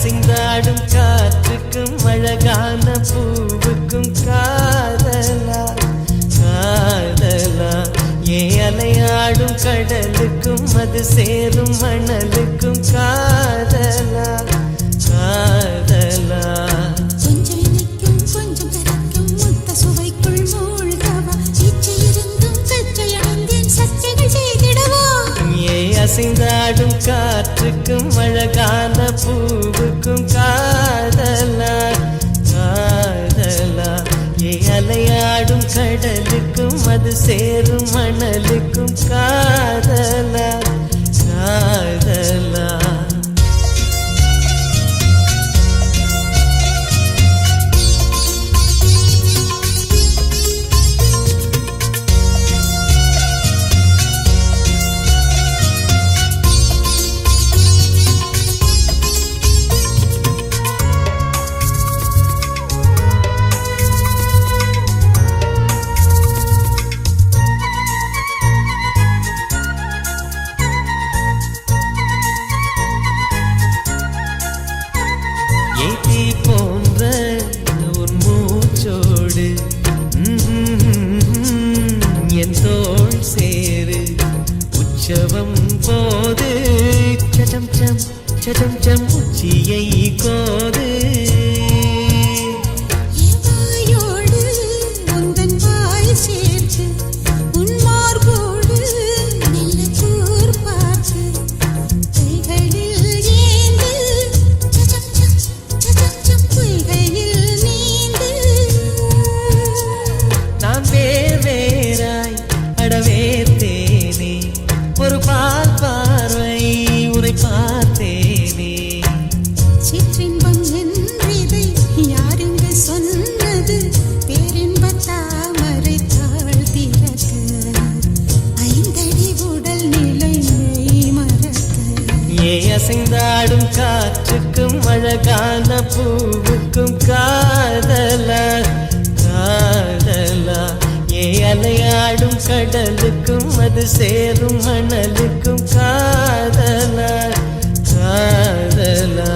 அசைந்தாடும் காற்றுக்கும் அழகான பூவுக்கும் காதலா காதலா ஏ அலையாடும் கடலுக்கும் அது சேரும் மணலுக்கும் காதலா காதலா அசைந்தாடும் காற்றுக்கும் அழகான பூவுக்கும் காதலா காதலா ஏ அலையாடும் கடலுக்கும் அது சேரும் மணலுக்கும் காதலா காதலா போது சடம் சம் சடம் சம் உச்சியை கோது அசைந்தாடும் காற்றுக்கும் அழகான பூவுக்கும் காதலா காதலா ஏ அலையாடும் கடலுக்கும் அது சேரும் மணலுக்கும் காதலா காதலா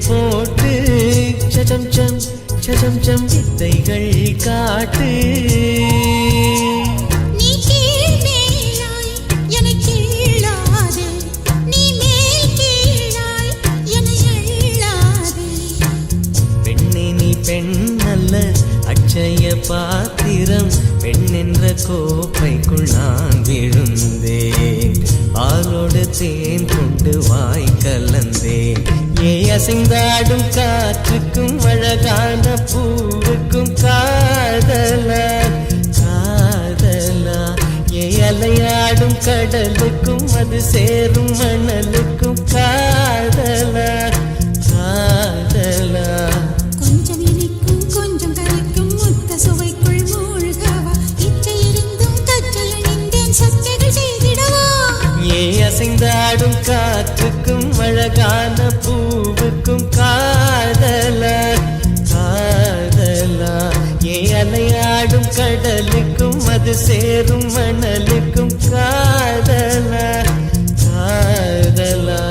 போட்டு சடம் சம் சடம் சம் வித்தைகள் காட்டு நீ கீழ் மேலாய் என கீழாதே நீ மேல் கீழாய் என எழாதே பெண்ணே நீ பெண் அல்ல அட்சய பாத்திரம் பெண் என்ற கோப்பைக்குள் நான் விழுந்தேன் ஆளோடு தேன் கொண்டு வாய் கலந்தேன் ஏ அசைந்தாடும் காற்றுக்கும் அழகான பூவுக்கும் காதலா காதலா ஏ அலையாடும் கடலுக்கும் அது சேரும் மணலுக்கும் காதலா காதலா கொஞ்சம் இனிக்கும் கொஞ்சம் கரைக்கும் முத்த சுவைக்குள் மூழ்கவா இச்சை இருந்தும் கற்றை அணிந்தேன் சக்கைகள் செய்திடவா ஏ அசைந்தாடும் காற்றுக்கும் அழகான பூவுக்கும் காதலா காதலா ஏ அலையாடும் கடலுக்கும் அது சேரும் மணலுக்கும் காதலா காதலா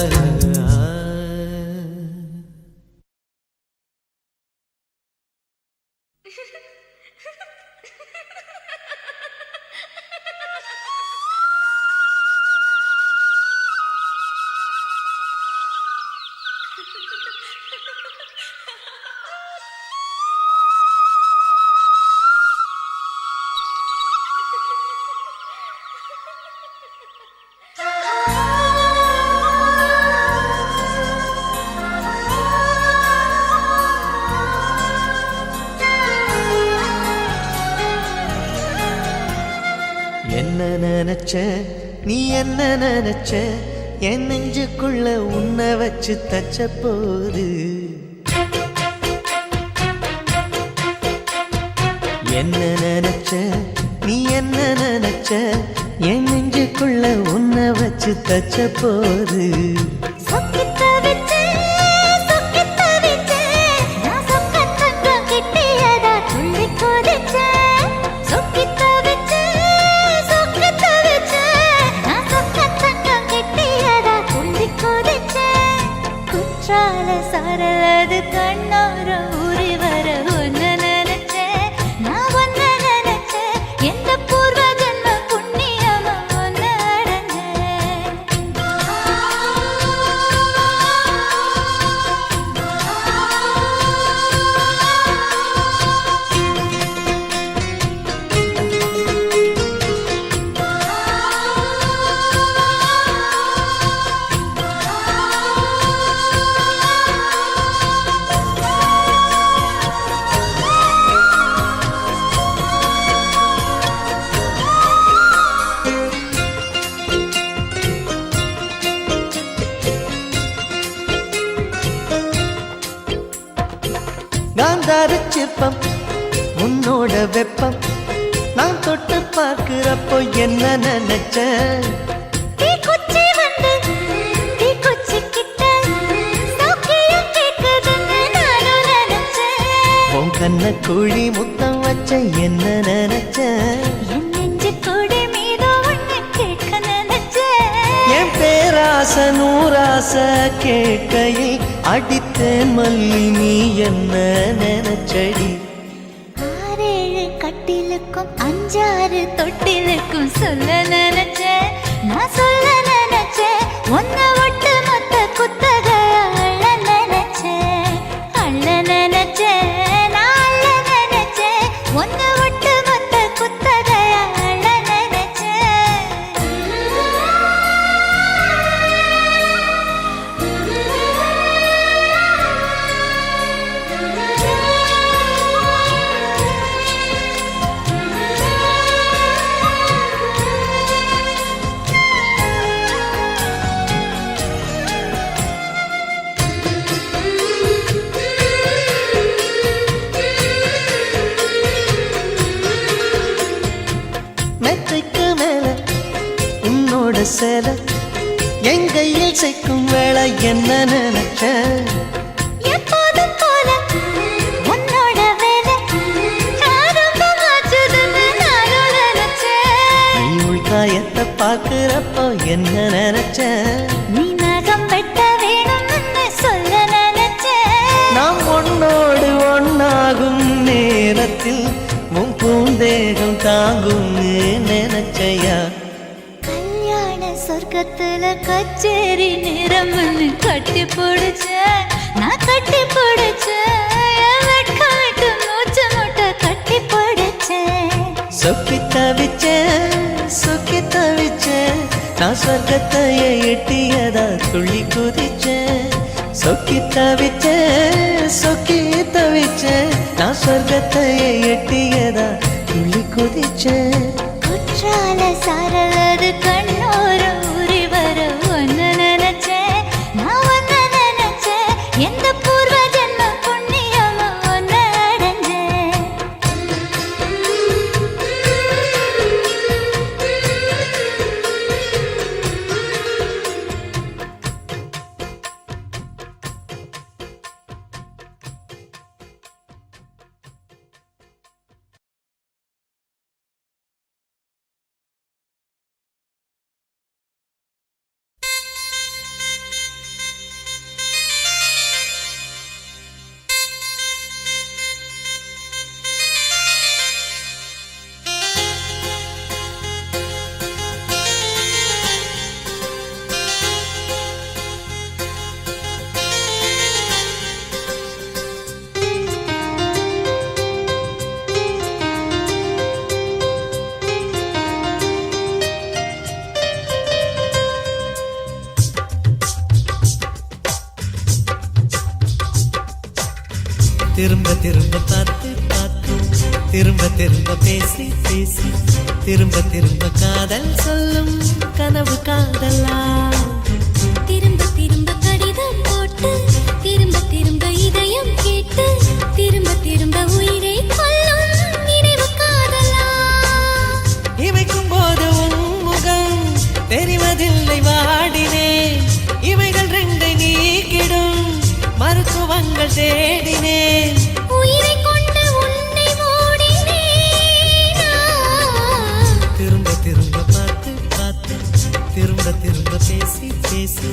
நினைச்ச நீ என்ன நினைச்ச என் நெஞ்சுக்குள்ள உன்னை வச்சு தச்ச போது என்ன நினைச்ச நீ என்ன நினைச்ச என் நெஞ்சுக்குள்ள உன்னை வச்சு தச்ச போது சரலது கண்ணோர ஊறி வர ஒன்னு நினைச்சேன் நான் ஒன்னு நினைச்சேன் எந்த பூர்வ ஜன்ம புண்ணியமா ஒன்னு காந்தாரச்சிப்பம் உன்னோட வெப்பம் நான் தொட்டு பார்க்கிறப்போ என்ன நினைச்ச உன் கண்ண குழி முத்தம் வச்ச என்ன நினைச்ச என் பேராச நூராச கேட்கையில் அடித்தேன் மல்லி நீ என்ன நினைச்சடி 6 கட்டிலுக்கும் 5 தொட்டிலுக்கும் சொல்ல நினைச்சேன் நான் சொல்ல நினைச்சேன் ஒன்ன ஒட்டு மொத்த குத்தக அள்ள நினைச்சேன் நான் அள்ள நினைச்சேன் ஒன்ன ஒட்டு மொத்த குத்தக அள்ள மெத்தைக்கு மேல உன்னோட சேல என் கையில் சேர்க்கும் வேளை என்ன நினைச்ச எப்போதும் போல உன்னோட வேலை ஆரம்பமாச்சுதுன்னு நானும் நினைச்சேன் நீ உள்காயத்தை பார்க்கிறப்போ என்ன நினைச்ச நீ நகம் வெட்ட வேணும்னு சொல்ல நினைச்சேன் நாம் ஒன்னோடு ஒன்னாகும் நேரத்தில் உன் பூந்தேகம் தாங்கும் நினைச்சையா கல்யாண சொர்க்கத்துல கச்சேரி நிறம்னு கட்டி பிடிச்ச நான் கட்டி பிடிச்சேன் வெட்கம் விட்டு மூச்சு முட்டை கட்டி பிடிச்சேன் சொக்கி தவிச்சேன் நான் சொர்க்கத்தையே எட்டியதா துள்ளி குதிச்சேன் சொக்கி தவிச்சேன் நான் சொர்க்கத்தையே எட்டியதா துள்ளி குதிச்சேன் குற்றால சாரலது கண்ணோர ஊறி வர ஒன்னு நினைச்சேன் நான் ஒன்னு நினைச்சேன் எந்த பூர்வ ஜன்ம புண்ணியமா ஒன்னு அடைஞ்சேன் திரும்ப திரும்ப பார்த்து பார்த்து திரும்ப திரும்ப பேசி பேசி திரும்ப திரும்ப காதல் சொல்லும் கனவு காதலா திரும்ப திரும்ப கடிதம் போட்டு திரும்ப திரும்ப இதயம் கேட்டு திரும்ப திரும்ப உயிரை கொல்லும் நினைவு காதலா இமைக்கும் போது உன் முகம் தெரிவதில்லை வாடினேன் இவைகள் ரெண்டை நீக்கிடும் மருத்துவங்கள் தேடினேன் உயிரை கொண்டு உன்னை மூடினேனா திரும்ப திரும்ப பார்த்து பார்த்து திரும்ப திரும்ப பேசி பேசி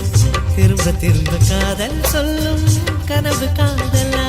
திரும்ப திரும்ப காதல் சொல்லும் கனவு காதலா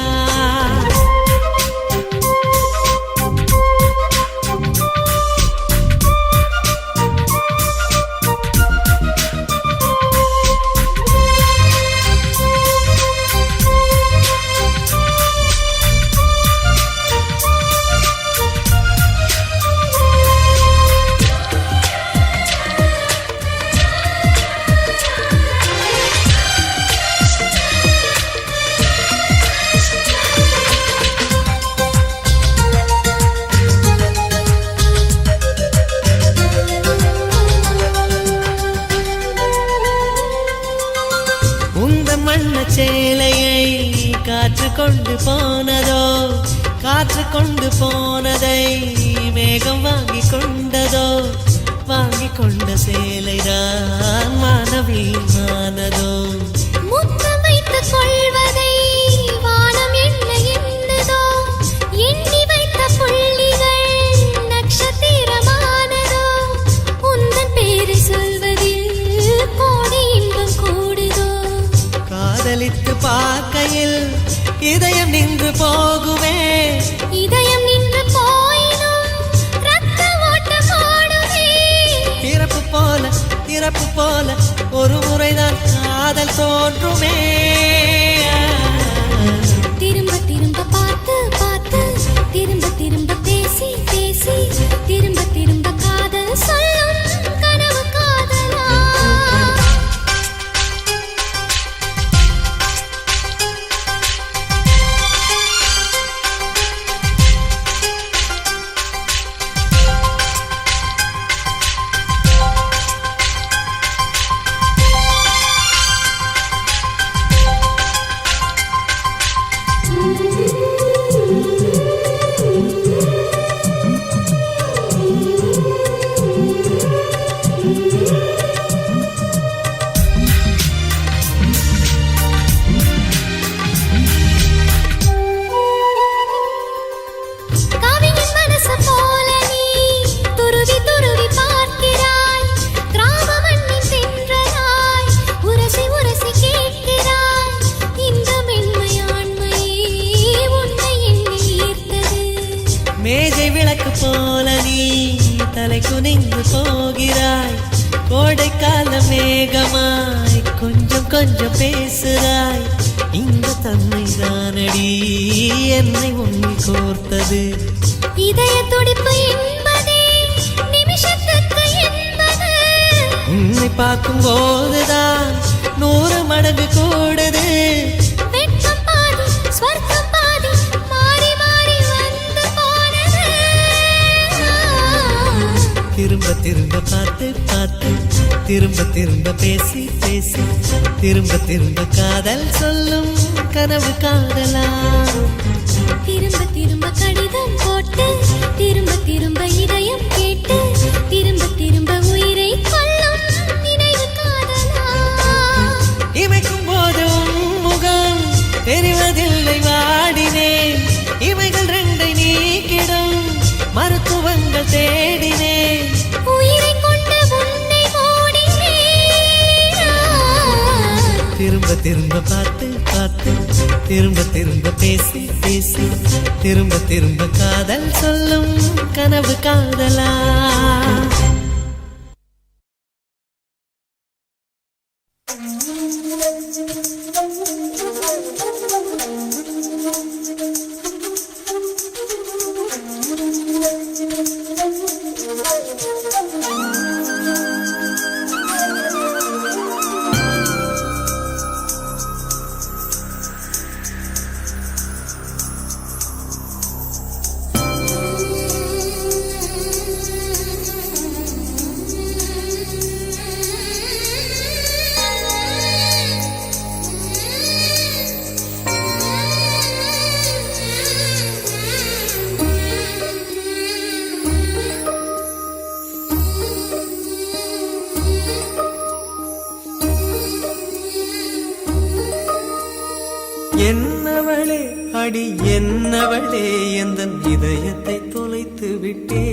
சேலையை காற்று கொண்டு போனதோ காற்று கொண்டு போனதை மேகம் வாங்கி கொண்டதோ வாங்கி கொண்ட சேலைதான் மானவீமானதோ முத்தம் வைத்துக் கொள்வதை வானம் என்ன எண்ணுதோ எண்ணி வைத்த புள்ளிகள் நட்சத்திரமானதோ உந்தன் பேரை சொல்வதில் கோடி இன்பம் கூடுதோ காதலித்து பார்க்கையில் இதயம் நின்று போகுமே இதயம் நின்று போயினும் ரத்த ஓட்டம் ஓடுமே இறப்பு போல ஒரு முறைதான் காதல் தோன்றுமே திரும்ப திரும்ப பார்த்து பார்த்து திரும்ப திரும்ப பேசி பேசி திரும்ப திரும்ப காதல் சொல்லும் கனவு காதலா மேஜை விளக்கு போல நீ தலை குனிந்து போகிறாய் கோடைக்கால மேகமாய் கொஞ்சம் கொஞ்சம் பேசுகிறாய் இந்த தன்மை தானடி என்னை உன்னை கோர்த்தது இதய துடிப்பு என்பதே நிமிஷத்துக்கு என்பது உன்னை பார்க்கும் போதுதான் 100 மடங்கு கூடுது வெட்கம் பாதி ஸ்வர்க்கம் பாதி மாறி மாறி வந்து போனது திரும்ப திரும்ப பார்த்து பார்த்து திரும்ப திரும்ப பேசி பேசி திரும்ப திரும்ப காதல் சொல்லும் கனவு காதலா திரும்ப திரும்ப கடிதம் போட்டு திரும்ப திரும்ப இதயம் கேட்டு திரும்ப திரும்ப உயிரை கொல்லும் நினைவு காதலா இமைக்கும் போது முகம் தெரிவதில்லை வாடினேன் இவைகள் ரெண்டை நீக்கிடும் மருத்துவங்கள் தேடினேன் உயிரை கொண்டு உன்னை மூடினேனா திரும்ப திரும்ப பார்த்து பார்த்து திரும்ப திரும்ப பேசி பேசி திரும்ப திரும்ப காதல் சொல்லும் கனவு காதலா அடி என்னவளே எந்தன் இதயத்தை தொலைத்து விட்டே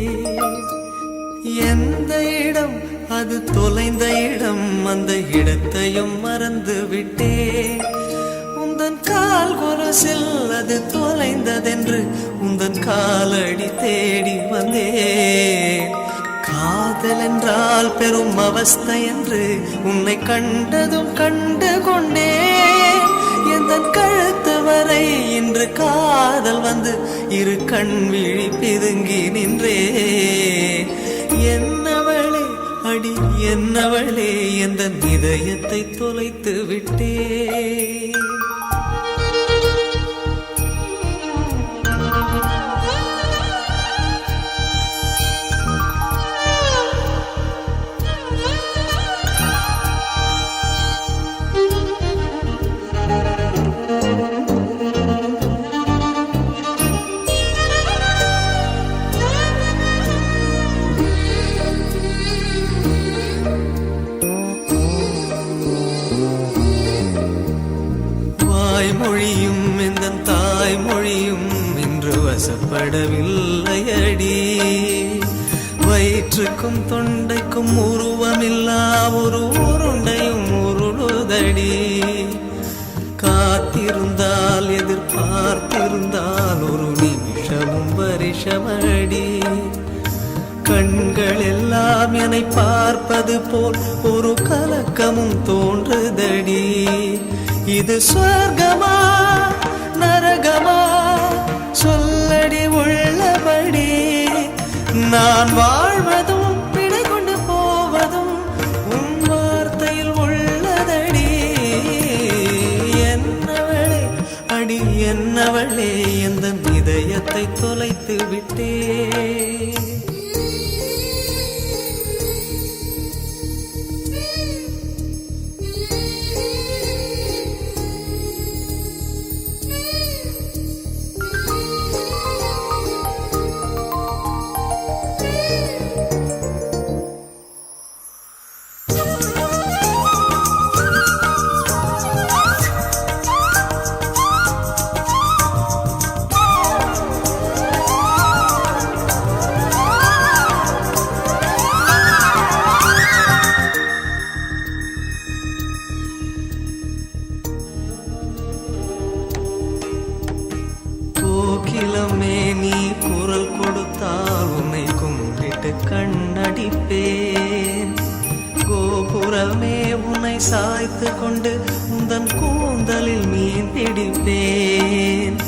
எந்த இடம் அது தொலைந்த இடம் அந்த இடத்தையும் மறந்து விட்டே உந்தன் கால் கொலுசில் அது தொலைந்ததென்று உந்தன் காலடி தேடி வந்தே காதல் என்றால் பெரும் அவஸ்தை என்று உன்னை கண்டதும் கண்டு கொண்டே எந்தன் கழுத்து வரை இன்று காதல் வந்து இரு கண் விழி பிதுங்கி நின்றே என்னவளே அடி என்னவளே எந்தன் இதயத்தை தொலைத்து விட்டே மொழியும் இந்த தாய்மொழியும் இன்று வசப்படவில்லையடி வயிற்றுக்கும் தொண்டைக்கும் உருவமில்லா ஒரு உருண்டையும் உருளுதடி காத்திருந்தால் எதிர்பார்த்திருந்தால் ஒரு நிமிஷமும் வருஷமடி கண்கள் எல்லாம் என்னை பார்ப்பது போல் ஒரு கலக்கமும் தோன்றுதடி இது சொர்க்கமா நரகமா சொல்லடி உள்ளபடி நான் வாழ்வதும் பிழை கொண்டு போவதும் உன் வார்த்தையில் உள்ளதடி என்னவளே அடி என்னவளே எந்தன் இதயத்தை தொலைத்து விட்டே கோகிலமே நீ குரல் கொடுத்தால் உன்னை கும்பிட்டு கண்ணடிப்பேன் கோபுரமே உன்னை சாய்த்து கொண்டு உந்தன் கூந்தலில் மீன் பிடிப்பேன்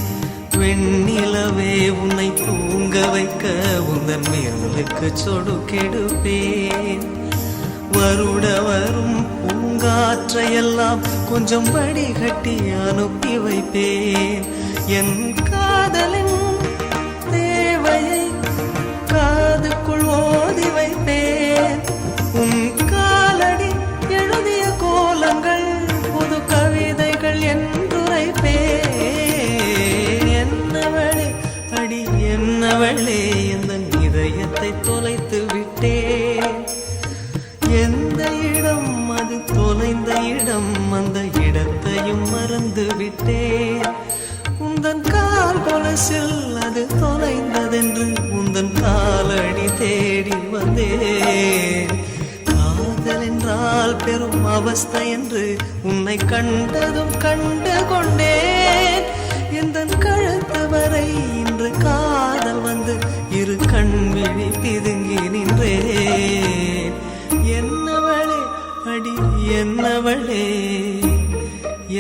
வெண்ணிலவே உன்னை தூங்க வைக்க உந்தன் விரலுக்கு சொடுக்கெடுப்பேன் வருட வரும் பூங்காற்றையெல்லாம் கொஞ்சம் வடிகட்டி அனுப்பி வைப்பேன் என் காதலின் தேவையை காதுக்குள் ஓதி வைப்பேன் உன் காலடி எழுதிய கோலங்கள் புது கவிதைகள் என்றுரைப்பேன் என்னவளே அடி என்னவளே எந்தன் இதயத்தை தொலைத்து விட்டேன் எந்த இடம் அது தொலைந்த இடம் அந்த இடத்தையும் மறந்து விட்டேன் உந்தன் கால் கொலுசில் அது தொலைந்ததென்று உந்தன் காலடி தேடி வந்தேன் காதல் என்றால் பெரும் அவஸ்தை என்று உன்னை கண்டதும் கண்டு கொண்டேன் எந்தன் கழுத்து வரை இன்று காதல் வந்து இரு கண் விழி பிதுங்கி நின்றேன் என்னவளே அடி என்னவளே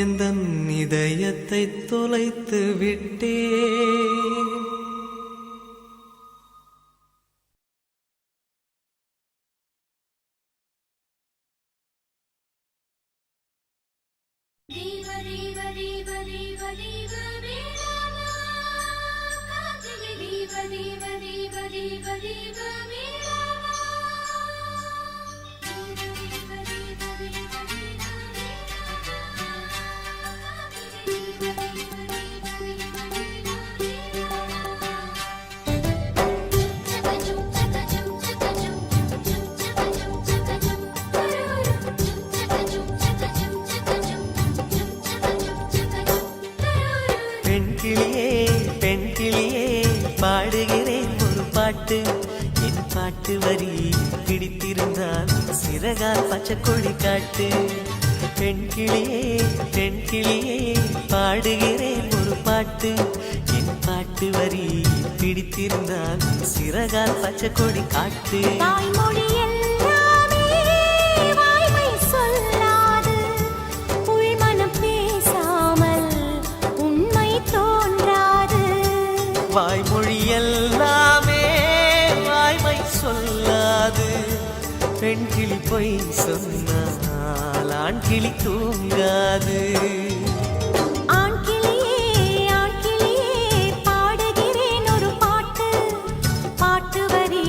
எந்தன் இதயத்தை தொலைத்து விட்டேன் கிளியே பாடுகிறேன் ஒரு பாட்டு என் பாட்டு வரி பிடித்திருந்தால் சிறகால் பச்சை கொடி காட்டு பெண் கிளியே பாடுகிறேன் ஒரு பாட்டு என் பாட்டு வரி பிடித்திருந்தால் சிறகால் பச்சை கொடி காட்டு தாய்மொழி எல்லாமே வாய்மை சொல்லாது உள்மனம் பேசாமல் உண்மை தோன்றாது வாய்மொழி எல்லாமே வாய்மை சொல்லாது பெண் கிளி பொய் சொன்னால் ஆண் கிளி தூங்காது ஆண் கிளியே பாடுகிறேன் ஒரு பாட்டு பாட்டு வரி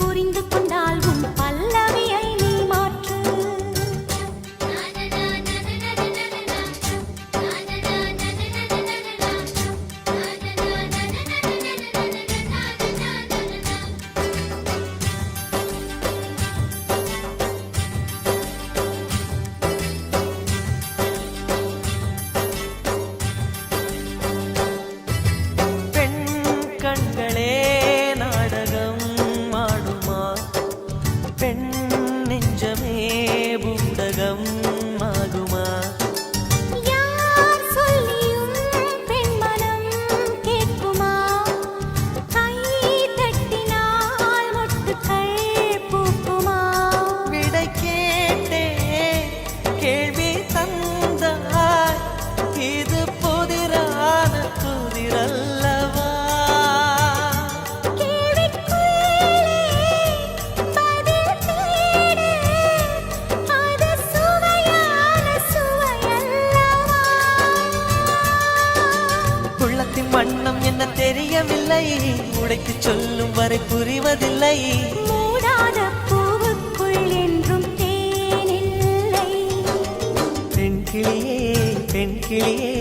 புரிந்து கொண்டால் உன் பல்லவியை நீ மாற்று பெண் கண்களே நாடகம் ஆடுமா பெண் நெஞ்சமே பூடகம் ஆகுமா யார் சொல்லியும் பெண் மனம் கேட்குமா கை தட்டினால் மொட்டுக்கள் பூக்குமா விடை கேட்டே கேள்வி தந்தாய் இது புதிரான புதிரல்லவா கேள்விக்குள்ளே பதில் தேடு அது சுவையான சுவையல்லவா உள்ளத்தின் வண்ணம் என்ன தெரியவில்லை உடைத்து சொல்லும் வரை புரிவதில்லை மூடாத பூவுக்குள் என்றும் தேனில்லை பெண் கிளியே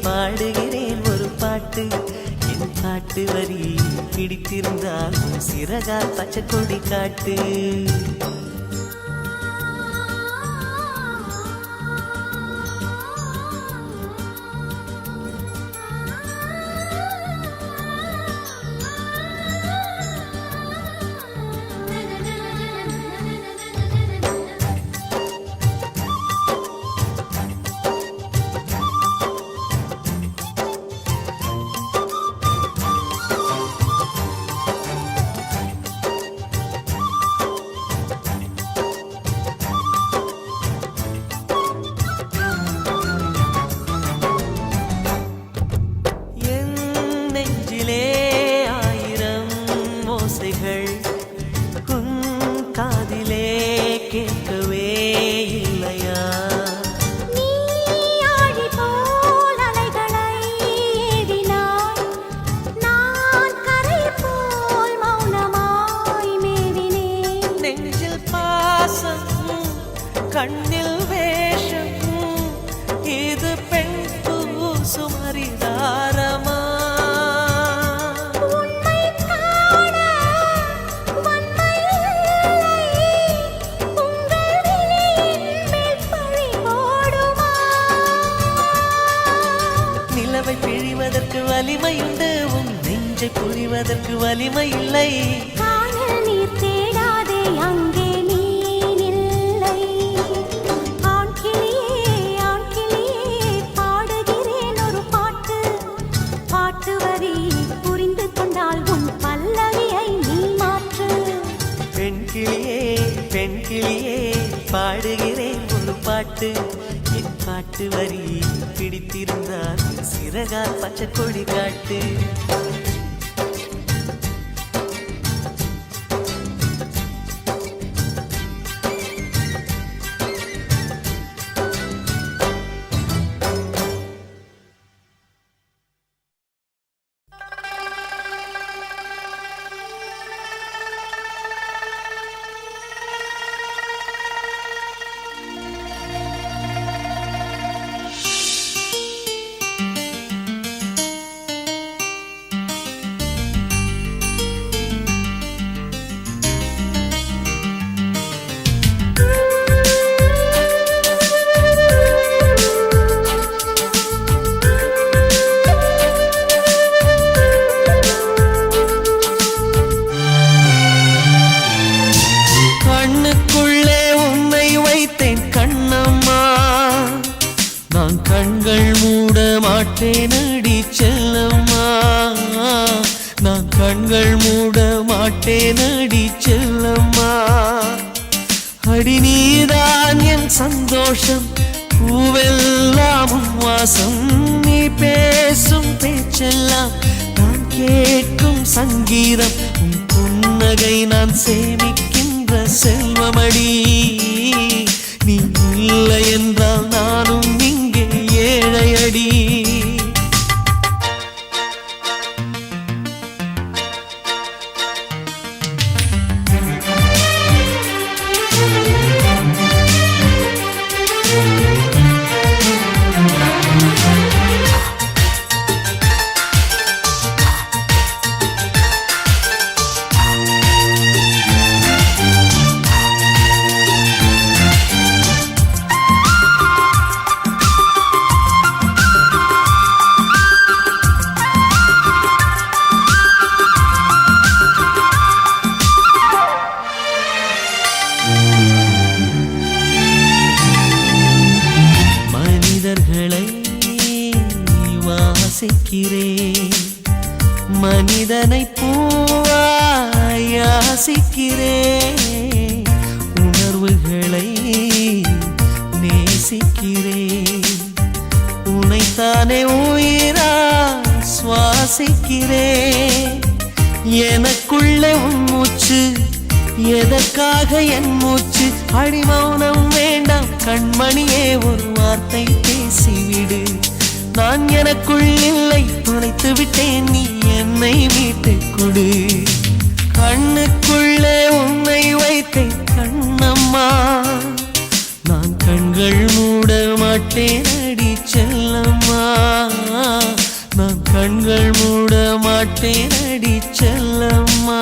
பாடுகிறேன் ஒரு பாட்டு என் பாட்டு வரி பிடித்திருந்தால் சிறகால் பச்சை கொடி காட்டு என் நெஞ்சிலே ஆயிரம் ஓசைகள் உன் காதிலே கேட்கவே இல்லையா நீ ஆழி போல் அலைகளை ஏவினாய் நான் கரை போல் மௌனமாய் மேவினேன் நெஞ்சில் பாசம் கண்ணில் வேஷம் இது பெண் சுமரிதாரமா உண்மை காண வன்மை இல்லை உங்கள் விழியின் மேல் பழி போடுமா நிலவை பிழிவதற்கு வலிமையுண்டு உன் நெஞ்சை புரிவதற்கு வலிமை இல்லை காணல் நீர் தேடாதே அங்கே நீர் இல்லை ஆண் கிளியே பாடுகிறேன் ஒரு பாட்டு பாட்டு வரி புரிந்து கொண்டால் உன் பல்லவியை நீ மாற்று பெண் கிளியே பாடுகிறேன் ஒரு பாட்டு என் பாட்டு வரி பிடித்திருந்தால் சிறகால் பச்சை கொடி காட்டு மாட்டேனடி செல்லம்மா, நான் கண்கள் மூட மாட்டேனடி செல்லம்மா. அடி நீதான் என் சந்தோஷம், பூவெல்லாம் உன் வாசம், நீ பேசும் பேச்செல்லாம் நான் கேட்கும் சங்கீதம், உன் புன்னகை நான் சேமிக்கின்ற செல்வமடி. நீ இல்லை என்றால் நானும் இங்கே ஏழையடி. மனிதர்களை வாசிக்கிறேன், மனிதனை பூவாய் யாசிக்கிறேன், உணர்வுகளை நேசிக்கிறேன், உனைத்தானே உயிராய் சுவாசிக்கிறேன். எனக்குள்ளே உன் மூச்சு, எதற்காக என் மூச்சு? அடி மௌனம் வேண்டாம் கண்மணியே, ஒரு வார்த்தை பேசிவிடு. நான் எனக்குள் இல்லை, துளைத்து விட்டேன், நீ என்னை மீட்டுக் கொடு. கண்ணுக்குள்ளே உன்னை வைத்தேன் கண்ணம்மா, நான் கண்கள் மூட மாட்டேன் அடி செல்லம்மா, நான் கண்கள் மூட மாட்டேன் அடி செல்லம்மா.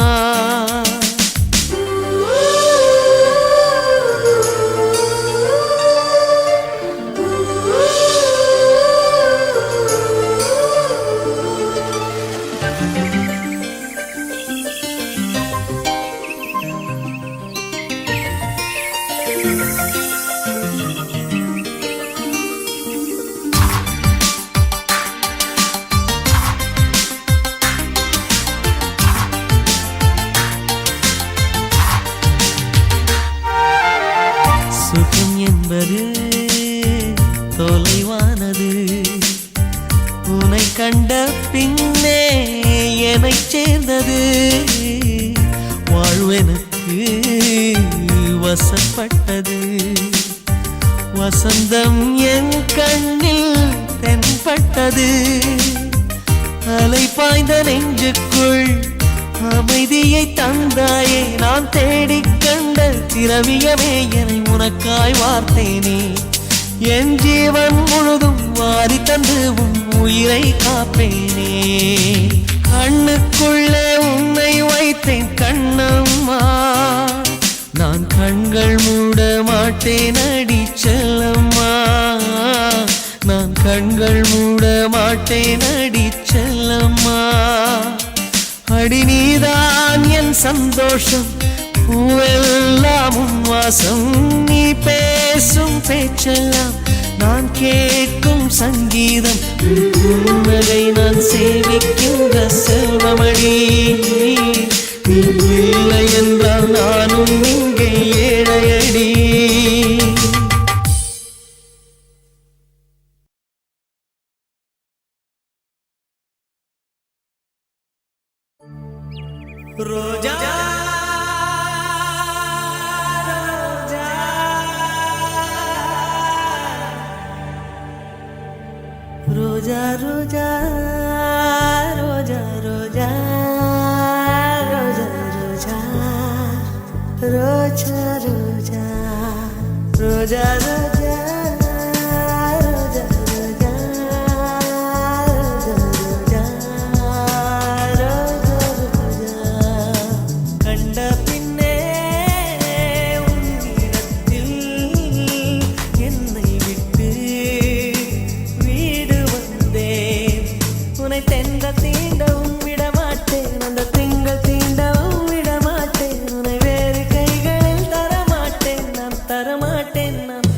சுகம் என்பது தொலைவானது, உன்னை கண்ட பின்னே என்னை சேர்ந்தது. வாழ்வெனக்கு வசப்பட்டது, வசந்தம் என் கண்ணில் தென்பட்டது. அலை பாய்ந்த நெஞ்சுக்குள் அமைதியை தந்தாயே, நான் தேடிக் கண்ட திரவியமே என்னை உனக்காய் வார்த்தேனே. என் ஜீவன் முழுதும் வாரி தந்து உன் உயிரை காப்பேனே. கண்ணுக்குள்ளே உன்னை வைத்தேன் கண்ணம்மா, நான் கண்கள் மூட மாட்டேன் அடி செல்லம்மா, நான் கண்கள் மூட மாட்டேன் அடி செல்லம்மா. அடி நீதான் என் சந்தோஷம், பூவெல்லாம் உன் வாசம், நீ பேசும் பேச்செல்லாம் நான் கேட்கும் சங்கீதம், புன்னகை நான் சேவிக்கின்ற செல்வமடி. நீ இல்லை என்றால் நானும் இங்கே ஏழையடி. ரோஜா ரோஜா ரோஜா ரோஜா ரோஜா ரோஜா ரோஜா ரோஜா ரோஜா ரோஜா ரோஜா தரமாட்டேன் நான்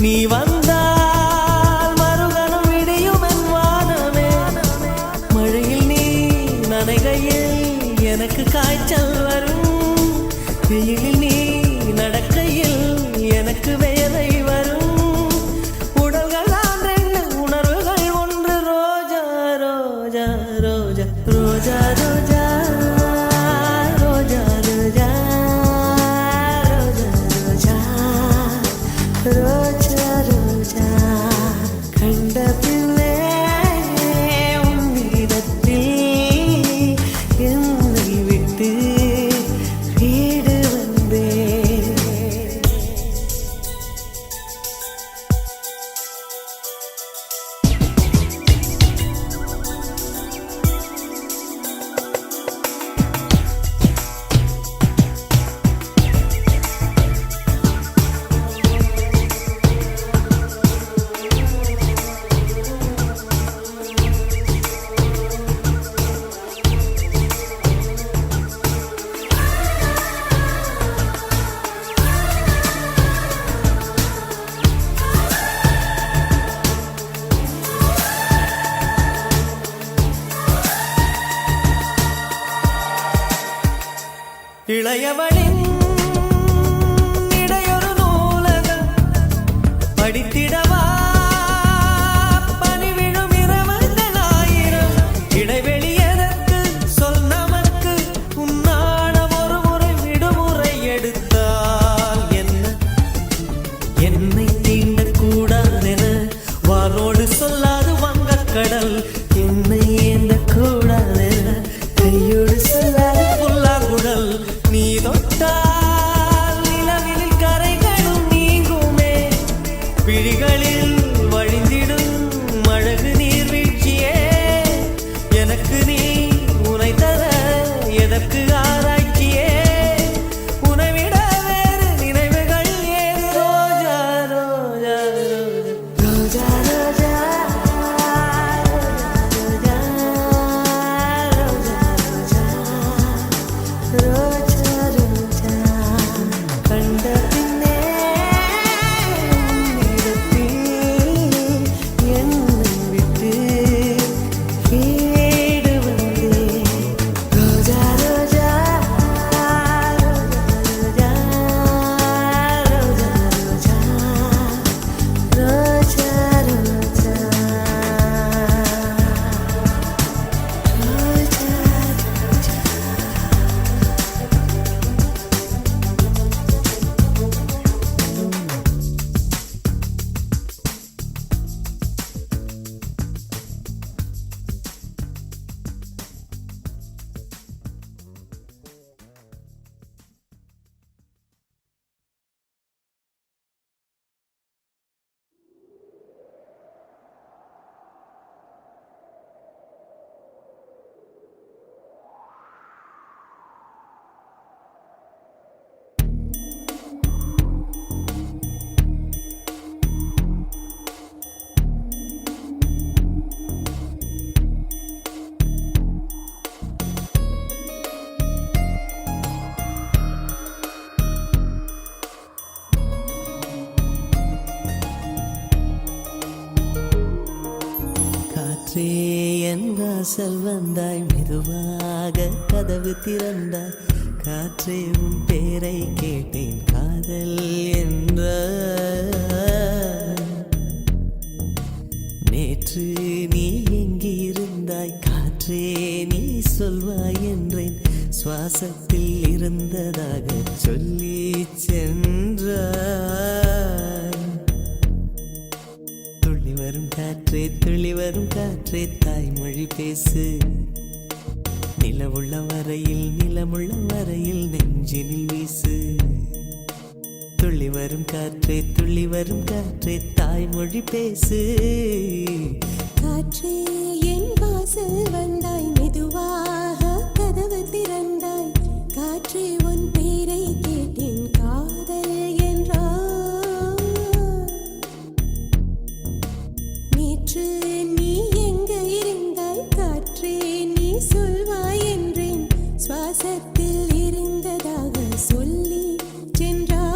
நீ வந்தால் மறுகணம் விடியும் என் வானமே. மழையில் நீ நனைகையில் எனக்கு காய்ச்சல் வரும், வெயிலில் நீ நடக்கையில் எனக்கு வேலை வரும். உடல்கள் தான் ரெண்டு, உணர்வுகள் ஒன்று. ரோஜா ரோஜா ரோஜா ரோஜா ரோஜா ரோஜா ரோஜா ரோஜா ரோஜா ரோஜா. கண்ட பிள்ளை உன்னிடத்தில் என்னை விட்டு வீடு வந்தேன். இளையவளின் இடையொரு நூலகம் படித்திடவா பணிவிடும் இரவுகள் ஆயிரம். இடைவெளி எதற்கு சொல் நமக்கு, உன்னாட ஒரு முறை விடுமுறை எடுத்தால் என்ன? என்னை தீண்டக்கூடாதென வாரோடு சொல்லாது வங்கக்கடல். என்னை ஏந்தக்கூடாதென கையோடு சொல்லாது புல்லாங்குழல். நீ தொட்டால் நிலவில் கரைகளும் நீங்குமே, விழிகளில் வழிந்திடும் அழகு நீர்வீழ்ச்சியே. எனக்கு நீ உனை தர எதற்கு ஆராய்ச்சியே? உனை விட வேறு நினைவுகள் ஏது? ரோஜா ரோஜா ரோஜா ரோஜா ரோஜா ரோஜா ரோஜா ரோஜா. கண்ட பின்னே உன்னிடத்தில் என்னை விட்டு வீடு வந்தேன். ரோஜா ரோஜா ரோஜா ரோஜா ரோஜா ரோஜா காற்றே என் வாசல் வந்தாய், மெதுவாக கதவு திறந்தாய். காற்றே உன் பேரை கேட்டேன், காதல் என்ற. நேற்று நீ எங்கிருந்தாய் காற்றே, நீ சொல்வாய் என்றேன். சுவாசத்தில் இருந்ததாக சொல்லி சென்றாய். துள்ளி வரும் காற்றே, துள்ளி வரும் காற்றே, தாய்மொழி பேசு. நிலவுள்ள வரையில், நிலமுள்ள வரையில் நெஞ்சினில் வீசு. துள்ளி வரும் காற்றே, துள்ளி வரும் காற்றே, தாய்மொழி பேசு. காற்றே என் வாசல் வந்தாய், மெதுவாக கதவு திறந்தாய். காற்றே உன் பேரை கேட்டேன், காதல் என்றாய். நேற்று நீ எங்க இருந்தாய் காற்றே, நீ சொல்வாய் என்றேன். சுவாசத்தில் இருந்ததாக சொல்லி சென்றாய்.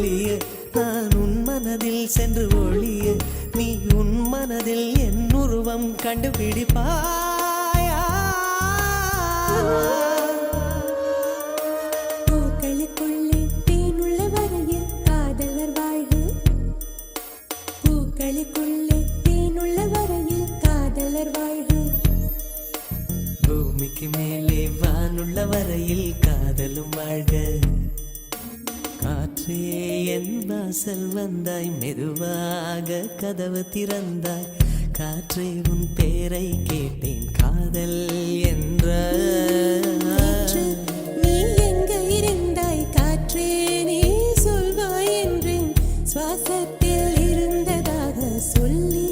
பொழிய நான் உன் மனதில் சென்று ஒழிய நீ உன் மனதில் என் உருவம் கண்டுபிடிப்பாயா பூக்களுக்குள்ளே தேனுள்ள வரையில் காதலர் வாழ்க பூக்களுக்குள்ளே தேனுள்ள வரையில் காதலர் வாழ்க பூமிக்கு மேலே வானுள்ள வரையில் காதலும் வாழ்க காற்றே என் வாசல் வந்தாய் மெதுவாக கதவு திறந்தாய் காற்றே உன் பேரை கேட்டேன் காதல் என்ற காற்று, நீ எங்க இருந்தாய் காற்றே நீ சொல்வாய் என்றேன் சுவாசத்தில் இருந்ததாக சொல்லி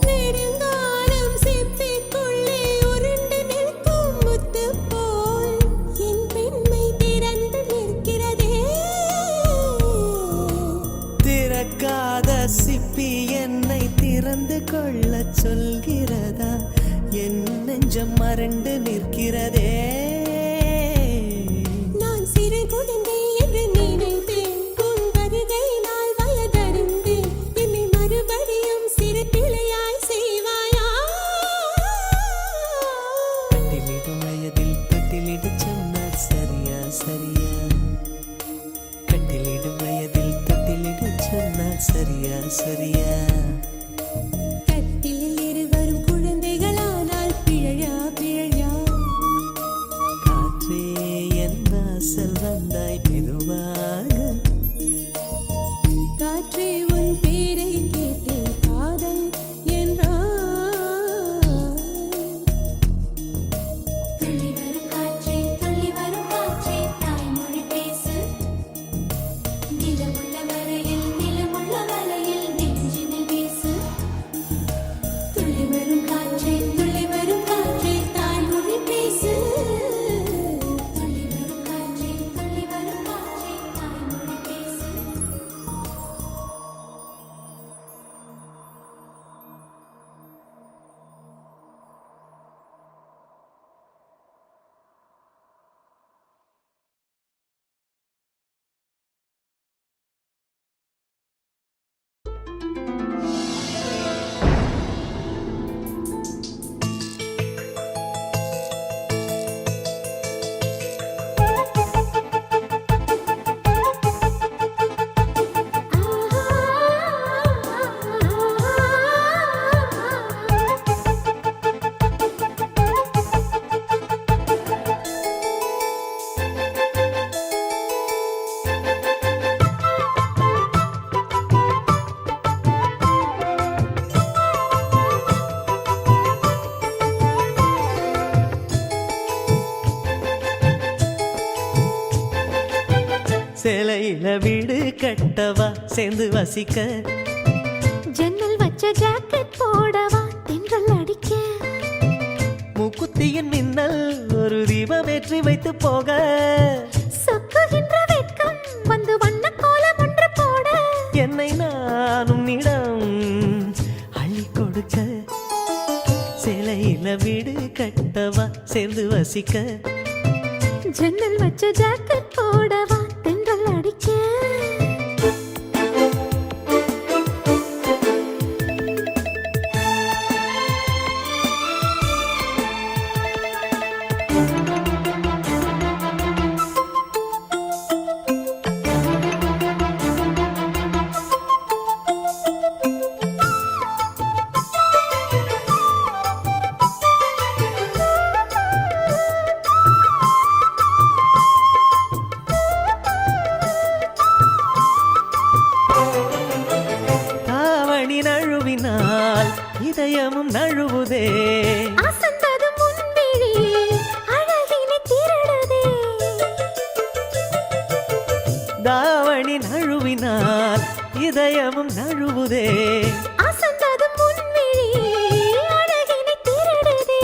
நெடுங்காலம் சிப்பிக்குள்ளே உருண்டு நிற்கும் முத்து போல் என் பெண்மை திறந்து நிற்கிறதே திறக்காத சிப்பி என்னை திறந்து கொள்ள சொல்கிறதா என் நெஞ்சம் மறண்டு நிற்கிறதே நான் சிறு குழந்தை என்று நினைத்தேன் உன் வருகை நாள் வயதறிந்தேன் என்னை மறுபடியும் சிறு பிள்ளையாய் செய்வாயா கட்டிலிடும் வயதில் தொட்டிலிடு சொன்னால் சரியா சரியா கட்டிலிடும் வயதில் தொட்டிலிடு சொன்னால் சரியா சரியா கட்டிலில் இருவரும் குழந்தைகளானால் பிழையா பிழையா காற்றே என் வாசல் வந்தாய் மெதுவாக காற்றே உன் பேரை கேட்டேன் காதல் என்றாய் துள்ளி வரும் காற்றே தாய்மொழி பேசு நிலமுள்ள வரையில் நெஞ்சினில் வீசு துள்ளி வரும் காற்றே தாய்மொழி பேசு துள்ளி வரும் காற்றே தாய்மொழி பேசு சேலையில வீடு கட்டவா சேர்ந்து வசிக்க ஜன்னல் வச்ச ஜாக்கெட் போடவா தென்றல் அடிக்க மூக்குத்தியின் மின்னல் ஒரு தீபம் ஏற்றி வைத்து போக சொக்குகின்ற வெட்கம் வந்து வண்ண கோலம் ஒன்று போட என்னை நான் உன்னிடம் அள்ளி கொடுக்க சேலையில வீடு கட்டவா சேர்ந்து வசிக்க ஜன்னல் வச்ச ஜாக்கெட் போடவா தென்றல் அடிக்க தாவணி நழுவினால் இதயமும் நழுவுதே. அசந்தது முன்விழி அழகினை திருடுதே.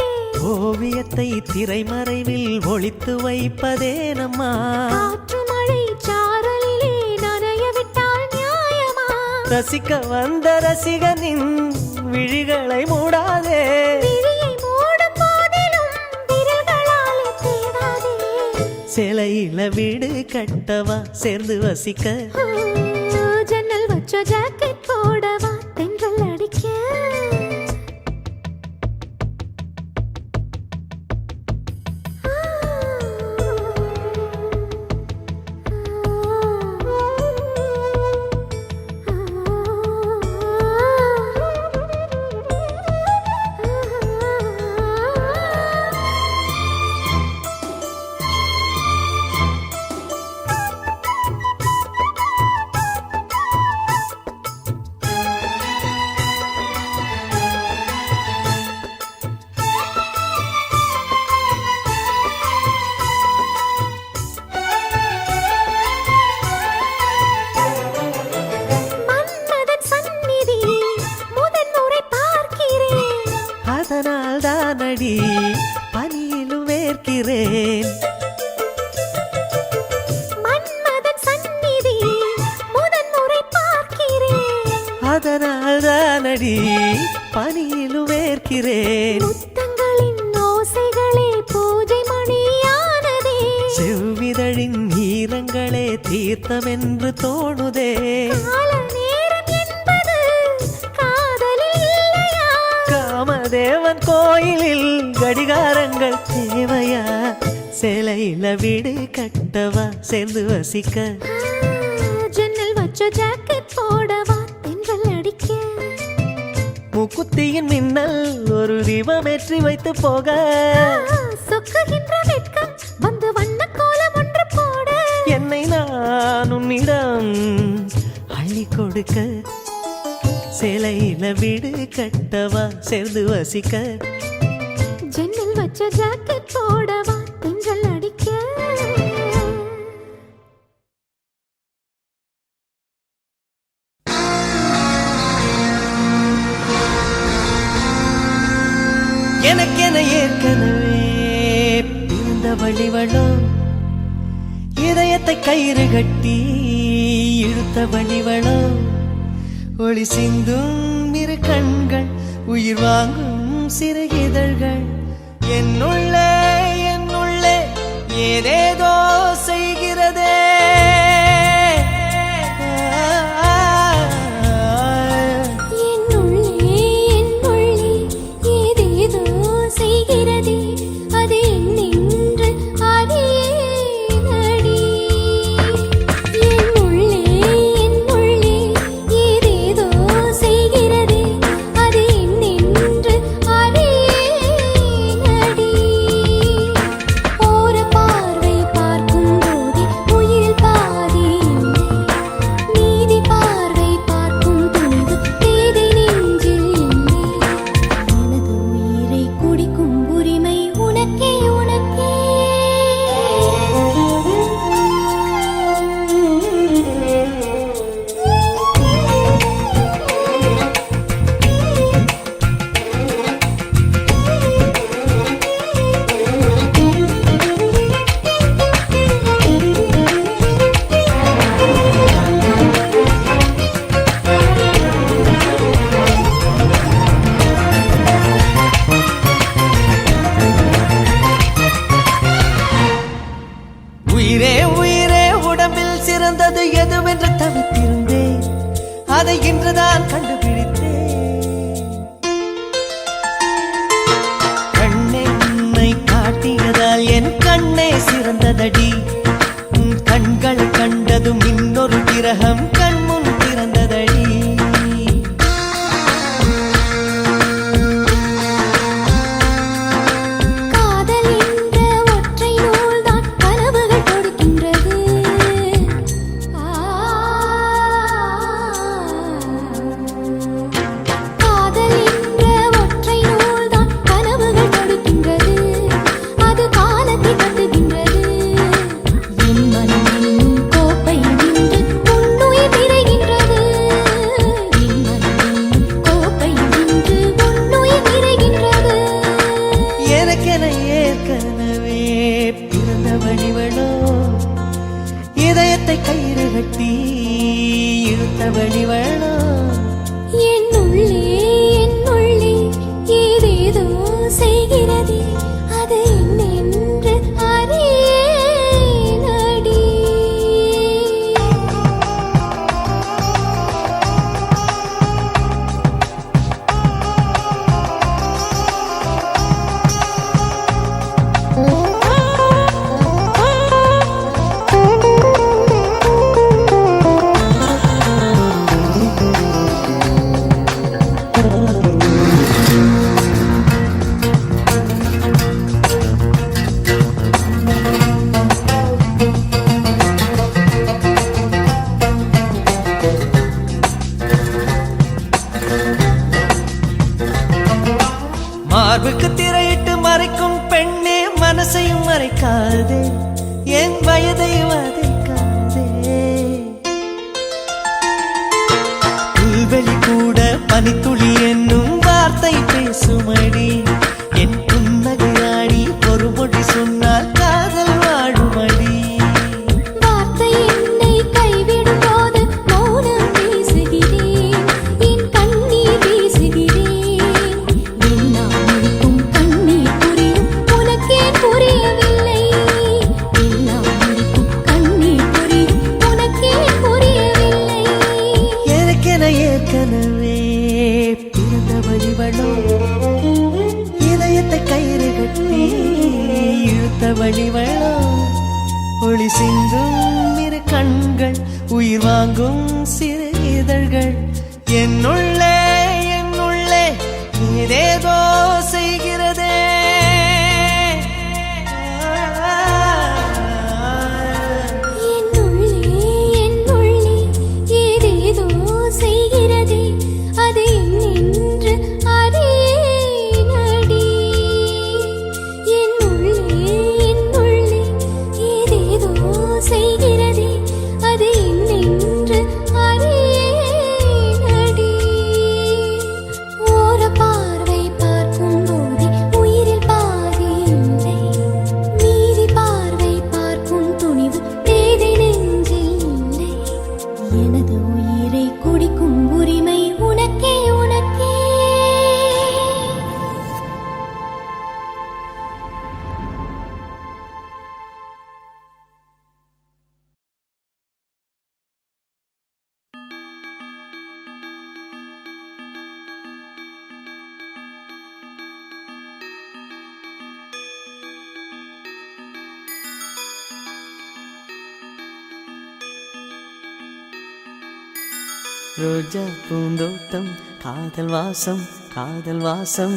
ஓவியத்தை திரைமறைவில் ஒளித்து வைப்பதே நம்மா. காற்று மழை சாரலிலே நனைய விட்டால் நியாயமா? ரசிக்க வந்த ரசிகனின் விழிகளை மூடாதே. விழியை மூடும் போதிலும் விரல்களாலே தேடாதே. சிலையில வீடு கட்டவா சேர்ந்து வசிக்க. ஜன்னல் வச்ச ஜாக்கெட் போடவா தென்றல் அடிக்க. அதனால் தானடி பனியிலும் வேர்க்கிறேன். மன்மதன் சந்நிதி முதன் முறை பார்க்கிறேன். அதனால் தானடி பனியிலும் வேர்க்கிறேன். முத்தங்களின் ஓசைகளே பூஜை மணியானதே. செவ்விதழின் ஈரங்களே தீர்த்தம் என்று தோணுதே. கால நேரம் என்பது காதலில் இல்லையா? காமதேவன் கோயிலில் கடிகாரங்கள் தேவையா? சிலையில வீடு கட்டவா சேர்ந்து வசிக்க. ஜன்னல் வச்ச ஜாக்கெட் போடவா தென்றல் அடிக்க. முக்குத்தியின் மின்னல் ஒரு தீபமேற்றி வைத்து போக. சொக்குகின்ற வெட்கம் வந்து வண்ண கோலம் ஒன்று போட. என்னை நான் உன்னிடம் அள்ளி கொடுக்க. சிலையில வீடு கட்டவா சேர்ந்து வசிக்க. ஜன்னல் வச்ச ஜாக்கெட் போடவா தென்றல் அடிக்க. எனக்கென ஏற்கனவே பிறந்த வழிவளோ. இதயத்தை கயிறு கட்டி இழுத்த வழிவளோ. ஒளி சிந்தும் இரு கண்கள் உயிர் வாங்கும் சிறு இதழ்கள். என்னுள்ளே என்னுள்ளே ஏதேதோ செய்கிறதே. என்னுள்ளே என்னுள்ளே ஏதேதோ செய்கிறதே. அது என்னென்று அறியேனடி. என்னுள்ளே என்னுள்ளே ஏதேதோ செய்கிறதே. அது என்னென்று அறியேனடி. ஓர பார்வை பார்க்கும் போதே உயிரில் பாதி இல்லை. நீதி பார்வை பார்க்கும் துணிவு பேதை நெஞ்சில் இல்லை. எனது உயிரை குடிக்கும் உரிமை உனக்கே உனக்கே. உயிரே உயிரே உடம்பில் சிறந்தது எதுவென்று தவித்திருந்தேன். அதை இன்றுதான் கண்டுபிடித்தேன். கண்ணென்னை காட்டியதால் என் கண்ணே சிறந்ததடி. உன் கண்கள் கண்டதும் இன்னொரு கிரகம் கண்முன் திறந்ததடி. காதல் என்ற ஒற்றை நூல்தான் கனவுகள் கொடுக்கின்றது. காதல் என்ற ஒற்றை நூல்தான் கனவுகள் கொடுக்கின்றது. அது காலத்தை கட்டுகின்றது. வழிவளோ இதயத்தை கயிறு கட்டி இழுத்த வழிவளோ என்னுள்ளே ஏதேதோ செய்கிறதே அது என்னென்று அறியேனடி. மார்புக்கு திரையிட்டு மறைக்கும் பெண்ணே மனசையும் மறைக்காதே என் வயதை வதைக்காதே. புல்வெளி கூட பனித்துளி என்னும் வார்த்தை பேசுமடி என் புன்னகையாடி ஒரு மொழி சொன்னால் காதல் வாழுமடி. வார்த்தை என்னை கைவிடும் போது மௌனம் பேசுகிறேன் என் கண்ணீர் வீசுகிறேன். எல்லாம் இருக்கும் கண்ணீர் புரியும் உனக்கே புரியவில்லை. எல்லாம் இருக்கும் கண்ணீர் புரியும் உனக்கே புரியவில்லை. எனக்கென ஏற்கனவே பிறந்த வழிவளோ இதயத்தை கயிறு கட்டி இழுத்த வழிவளோ ஒளி சிந்தும் இரு கண்கள் உயிர் வாங்கும் சிறு இதழ்கள் என்னுள்ளே ஏதேதோ செய்கிறதே. என்னுள்ளே ஏதேதோ செய்கிறதே அது என்னென்று அறியேனடி. என்னுள்ளே ஏதேதோ செய்கிறதே அது என்னென்று அறியேனடி. ஓர பார்வை பார்க்கும் போதே உயிரில் பாதி இல்லை. மீதி பார்வை பார்க்கும் துணிவு தேதி நெஞ்சில் இல்லை. எனது உயிரை குடிக்கும் உரிமை உனக்கே உனக்கே. ரோஜா பூந்தோட்டம் காதல் வாசம் காதல் வாசம்.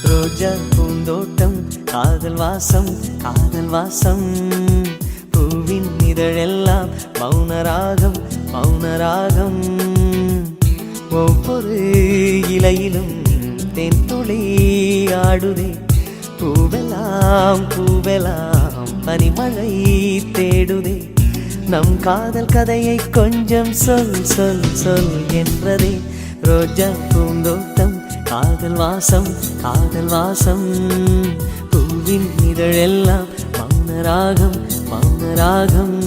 ரோஜா பூந்தோட்டம் காதல் வாசம் காதல் வாசம். பூவின் இதழெல்லாம் மௌனராகம் மௌனராகம். ஒவ்வொரு இலையிலும் தென் துளி ஆடுதே. பூவெல்லாம் பனிமழை தேடுதே. நம் காதல் கதையை கொஞ்சம் சொல் சொல் சொல் என்றதே. ரோஜா பூந்தோட்டம் காதல் வாசம் காதல் வாசம். பூவின் இதழெல்லாம் மௌனராகம் மௌனராகம்.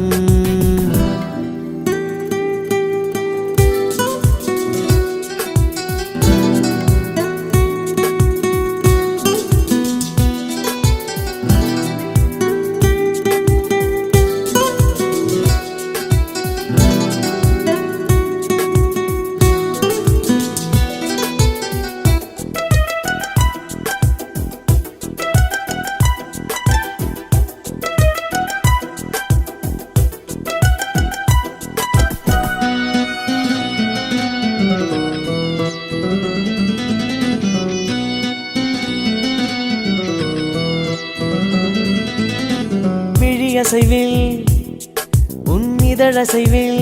அசைவில் உன் இதழசைவில்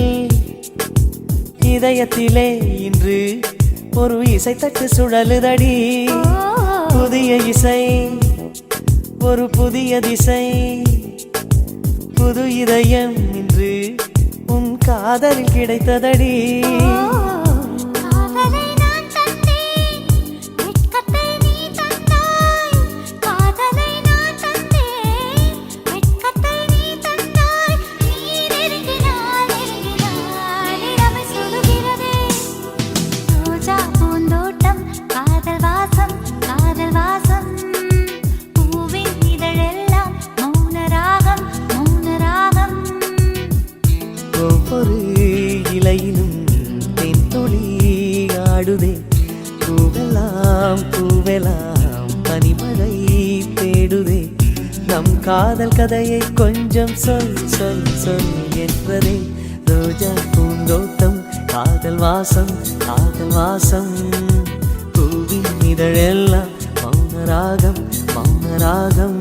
இதயத்திலே இன்று ஒரு இசை தட்டு சுழலுதடி. புதிய இசை ஒரு புதிய திசை. புது இதயம் இன்று உன் காதலில் கிடைத்ததடி. காதலை நான் தந்தேன் வெட்கத்தை பூவெல்லாம் பூவெல்லாம் பனிமழை தேடுதே நம் காதல் கதையை கொஞ்சம் சொல் சொல் சொல் என்றதே ரோஜா பூந்தோட்டம் காதல் வாசம் காதல் வாசம் பூவின் இதழெல்லாம் மௌனராகம் மௌனராகம்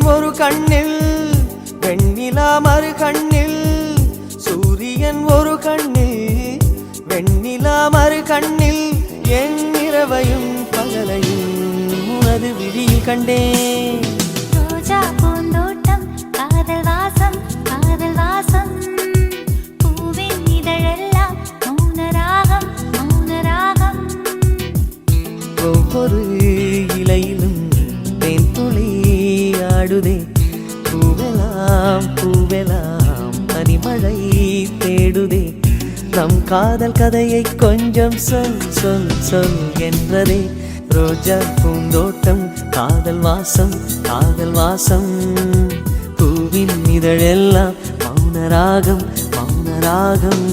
ஒரு கண்ணில் வெண்ணிலா மறு கண்ணில் சூரியன் ஒரு கண்ணில் வெண்ணிலா மறு கண்ணில் என் இரவையும் பகலையும் உனது விழியில் கண்டேன் ரோஜா பூந்தோட்டம் காதல் வாசம் காதல் வாசம் பூவின் இதழெல்லாம் மௌனராகம் மௌனராகம் ஒவ்வொரு இலையிலும் தேன் துளி ஆடுதே பூவெல்லாம் பூவெல்லாம் பனிமழை தேடுதே நம் காதல் கதையை கொஞ்சம் சொல் சொல் சொல் என்றதே ரோஜா பூந்தோட்டம் காதல் வாசம் காதல் வாசம் பூவின் இதழெல்லாம் மௌனராகம் மௌனராகம்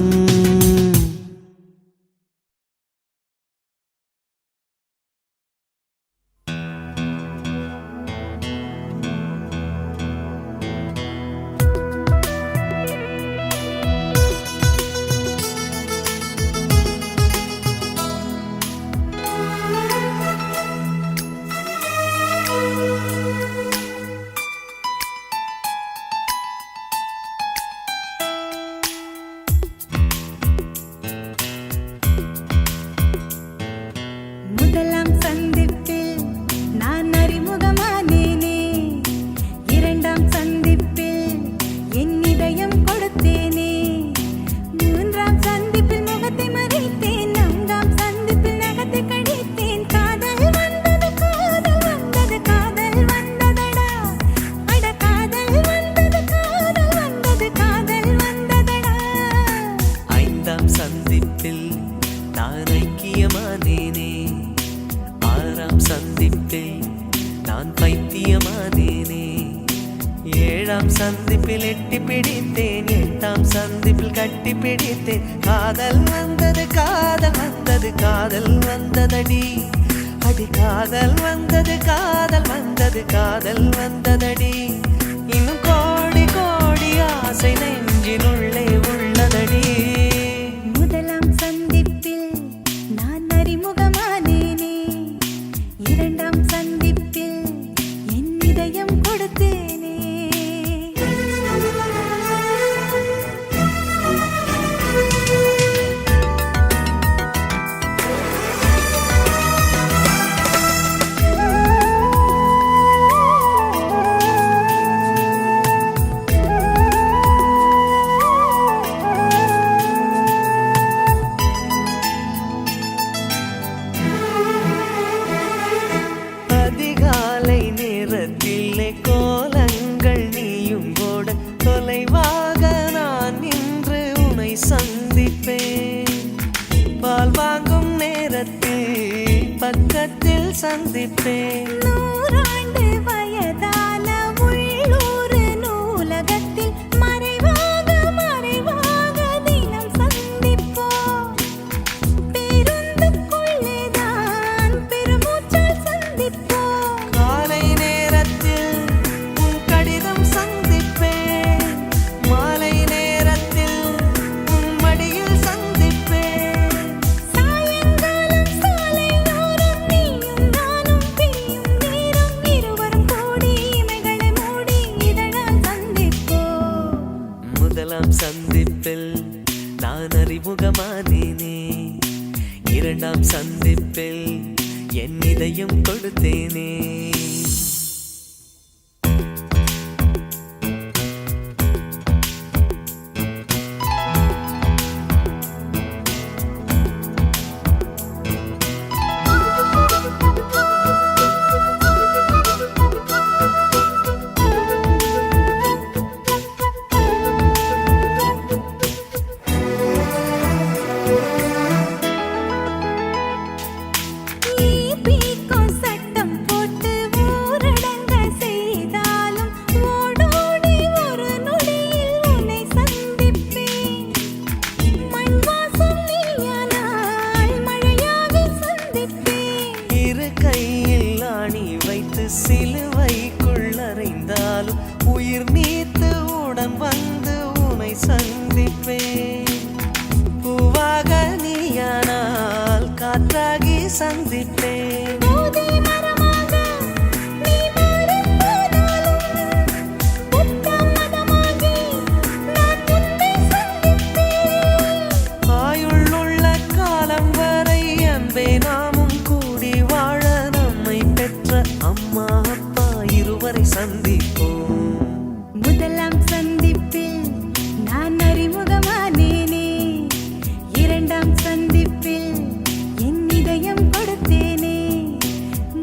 முதலாம் சந்திப்பில் நான் அறிமுகமானேனே இரண்டாம் சந்திப்பில் என் இதயம் கொடுத்தேனே மூன்றாம் சந்திப்பில் முகத்தை மறைத்தேன் நான்காம் சந்திப்பில் நகத்தை கழித்தேன் காதல் வந்தது காதல் வந்தது காதல் வந்ததடா அட காதல் வந்தது காதல் வந்தது காதல் வந்ததடா ஐந்தாம் சந்திப்பில் நான் ஐக்கியமானேனே ஆறாம் சந்திப்பில் நான் பைத்தியமானேனே ஏழாம் சந்திப்பில் எட்டி பிடித்தேன் எட்டாம் சந்திப்பில் கட்டி பிடித்தேன் காதல் வந்தது காதல் வந்தது காதல் வந்ததடி அடி காதல் வந்தது காதல் வந்தது காதல் வந்ததடி இன்னும் கோடி கோடி ஆசை நெஞ்சினுள்ளே உள்ளதடி முதலாம் சந்திப்பில் நான் அறிமுகமானேனே இரண்டாம் சந்திப்பில் என் இதயம் கொடுத்தேனே அதிகாலை நேரத்திலே கோலங்கள் நீயும் போட தொலைவாக நான் நின்று உன்னை சந்திப்பேன் பால் வாங்கும் நேரத்தில் பக்கத்தில் சந்திப்பேன் நூறாண்டு வயதான உள்ளூர் நூலகத்தில் மறைவாக மறைவாக தினம் சந்திப்போம் பேருந்துக்குள்ளேதான் பெருமூச்சால் சந்திப்போம் காலை நேரத்தில் உன் கடிதம் சந்திப்பேன் மாலை நேரத்தில் உன் மடியில் சந்திப்பேன் சாயங்காலம் சாலையோரம் நீயும் இதயம் கொடுத்தேனே. சிலுவைக்குள்ளறைந்தாலும் உயிர் நீத்து உடன் வந்து உனை சந்திப்பேன். பூவாக நீயானால் காற்றாகி சந்திப்பேன். ஆயுள்ளுள்ள காலம் வரை அன்பே நாமும் கூடி வாழ நம்மை பெற்ற அம்மா அப்பா இருவரை சந்திப்போம். முதலாம் சந்திப்பில் நான் அறிமுகமானேனே, இரண்டாம் சந்திப்பில் என் இதயம் கொடுத்தேனே,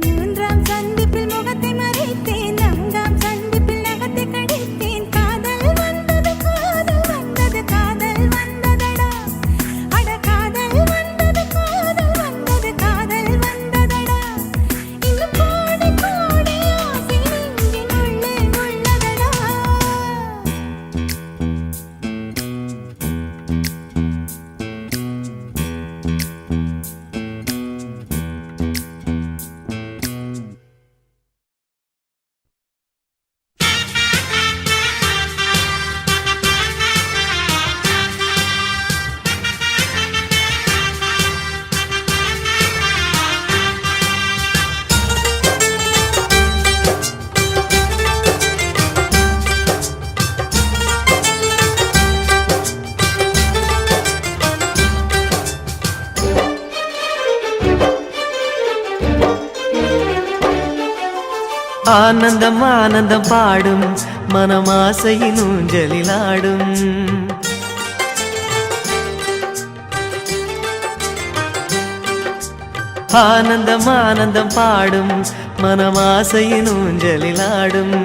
மூன்றாம் சந்திப்பில் முகத்தை மறைத்தேன், நான்காம் சந்திப்பில் நகத்தை கடித்தேன். காதல் வந்தது காதல் வந்தது காதல் வந்ததடா, அட காதல் வந்தது காதல் வந்தது காதல் வந்ததடா. இன்னும் கோடி கோடி ஆசை நெஞ்சினுள்ளே உள்ளதடா. ஆனந்தம் ஆனந்தம் பாடும் மனமாசையின் ஊஞ்சலிலாடும். ஆனந்தம் ஆனந்தம் பாடும் மனமாசையின் ஊஞ்சலிலாடும்.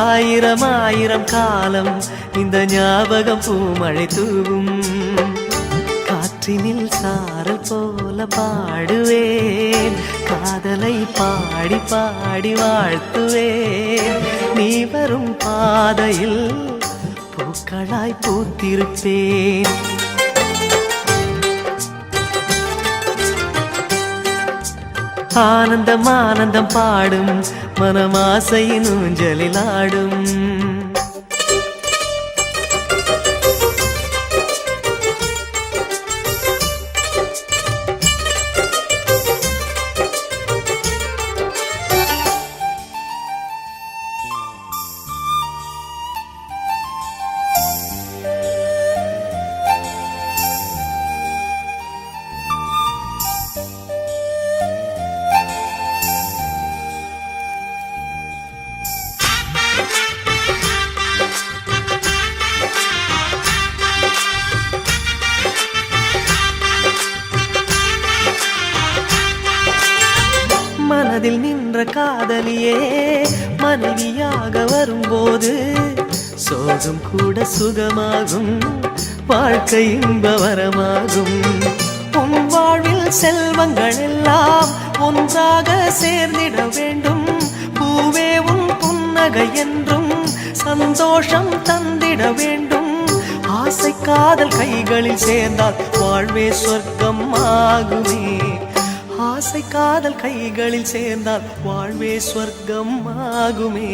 ஆயிரம் ஆயிரம் காலம் இந்த ஞாபகம் பூமழை தூவும். காற்றினில் சாரல் போல பாடுவேன், காதலை பாடி பாடி வாழ்த்துவேன். நீ வரும் பாதையில் பூக்களாய் பூத்திருப்பேன். ஆனந்தம் ஆனந்தம் பாடும் மனமாசையின் ஊஞ்சலிலாடும். மனதில் நின்ற காதலியே மனைவியாக வரும்போது சோகம் கூட சுகமாகும், வாழ்க்கை இன்பவரமாகும். உன் வாழ்வில் செல்வங்கள் எல்லாம் ஒன்றாக சேர்ந்திட வேண்டும். பூவே உன் புன்னகை என்றும் சந்தோஷம் தந்திட வேண்டும். ஆசை காதல் கைகளில் சேர்ந்தால் வாழ்வே சொர்க்கம் ஆகுமே. ஆசை காதல் கைகளில் சேர்ந்தால் வாழ்வே சொர்க்கம் ஆகுமே.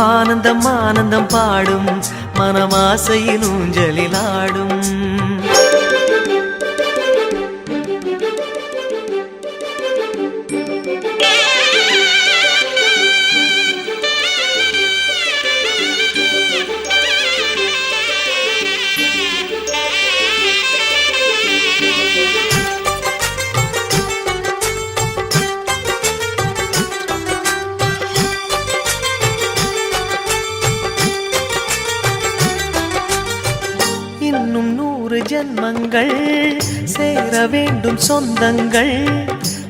ஆனந்தம் ஆனந்தம் பாடும் மனமாசையின் ஊஞ்சலிலாடும். ஜன்மங்கள் சேர வேண்டும் சொந்தங்கள்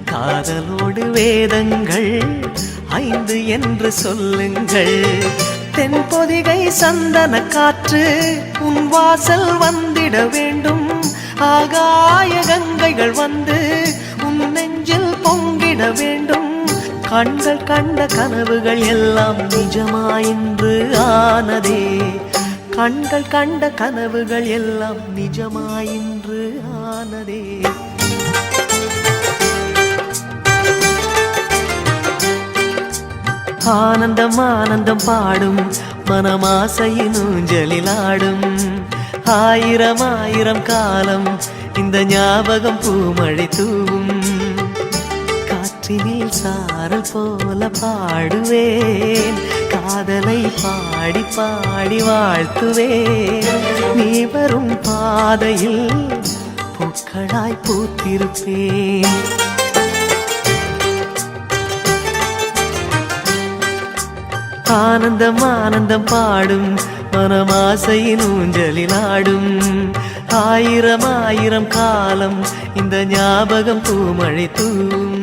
காதலோடு வேதங்கள் 5 என்று சொல்லுங்கள் தென்பொதிகை சந்தன காற்று உன் வாசல் வந்திட வேண்டும் ஆகாய கங்கைகள் வந்து உன் நெஞ்சில் பொங்கிட வேண்டும் கண்கள் கண்ட கனவுகள் எல்லாம் நிஜமாயின்று ஆனதே கண்கள் கண்ட கனவுகள் எல்லாம் நிஜமாயின்று ஆனதே ஆனந்தம் ஆனந்தம் பாடும் மனமாசையின் ஊஞ்சலிலாடும் ஆயிரம் ஆயிரம் காலம் இந்த ஞாபகம் பூமழை தூவும் காற்றினில் சாரல் போல பாடுவேன் காதலை பாடி பாடி வாழ்த்துவேன் நீ வரும் பாதையில் பூக்களாய் பூத்திருப்பேன் ஆனந்தம் ஆனந்தம் பாடும் மனமாசையின் ஊஞ்சலில் ஆடும் ஆயிரம் ஆயிரம் காலம் இந்த ஞாபகம் பூமழை தூவும்